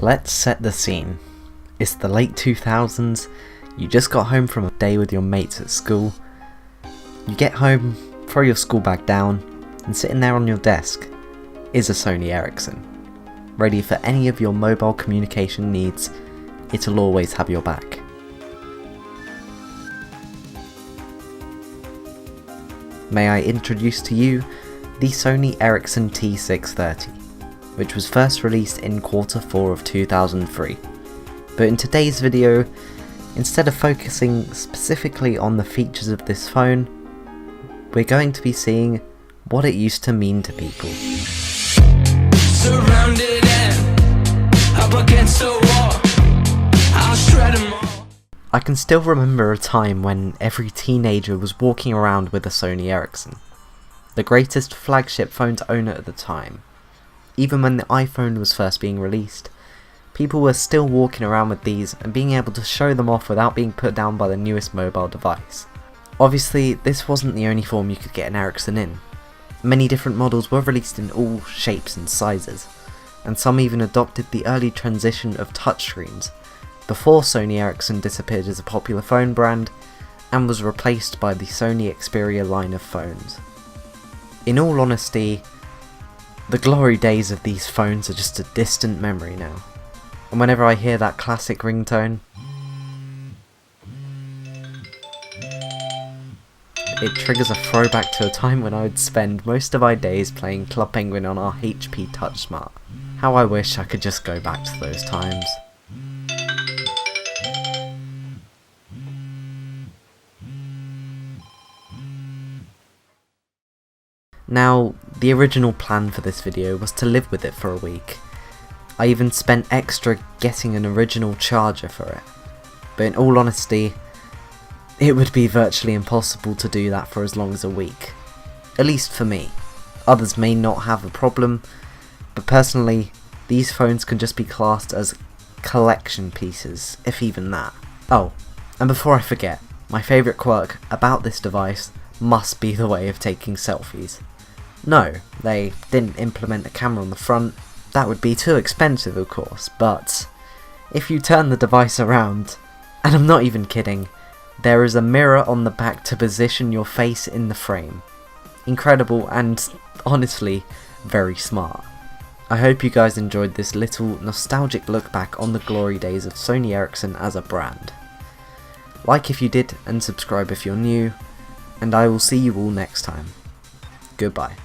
Let's set the scene. It's the late 2000s, you just got home from a day with your mates at school. You get home, throw your school bag down, and sitting there on your desk is a Sony Ericsson. Ready for any of your mobile communication needs, it'll always have your back. May I introduce to you the Sony Ericsson T630, which was first released in Q4 of 2003. But in today's video, instead of focusing specifically on the features of this phone, we're going to be seeing what it used to mean to people. Surrounded and up against a wall, I'll shred 'em all. I can still remember a time when every teenager was walking around with a Sony Ericsson, the greatest flagship phone to own it at the time. Even when the iPhone was first being released, people were still walking around with these and being able to show them off without being put down by the newest mobile device. Obviously, this wasn't the only form you could get an Ericsson in. Many different models were released in all shapes and sizes, and some even adopted the early transition of touchscreens, before Sony Ericsson disappeared as a popular phone brand and was replaced by the Sony Xperia line of phones. In all honesty, the glory days of these phones are just a distant memory now, and whenever I hear that classic ringtone, it triggers a throwback to a time when I would spend most of my days playing Club Penguin on our HP Touch Smart. How I wish I could just go back to those times. Now, the original plan for this video was to live with it for a week. I even spent extra getting an original charger for it, but in all honesty, it would be virtually impossible to do that for as long as a week. At least for me. Others may not have a problem, but personally, these phones can just be classed as collection pieces, if even that. Oh, and before I forget, my favourite quirk about this device must be the way of taking selfies. No, they didn't implement a camera on the front. That would be too expensive, of course, but if you turn the device around, and I'm not even kidding, there is a mirror on the back to position your face in the frame. Incredible and, honestly, very smart. I hope you guys enjoyed this little nostalgic look back on the glory days of Sony Ericsson as a brand. Like if you did, and subscribe if you're new, and I will see you all next time. Goodbye.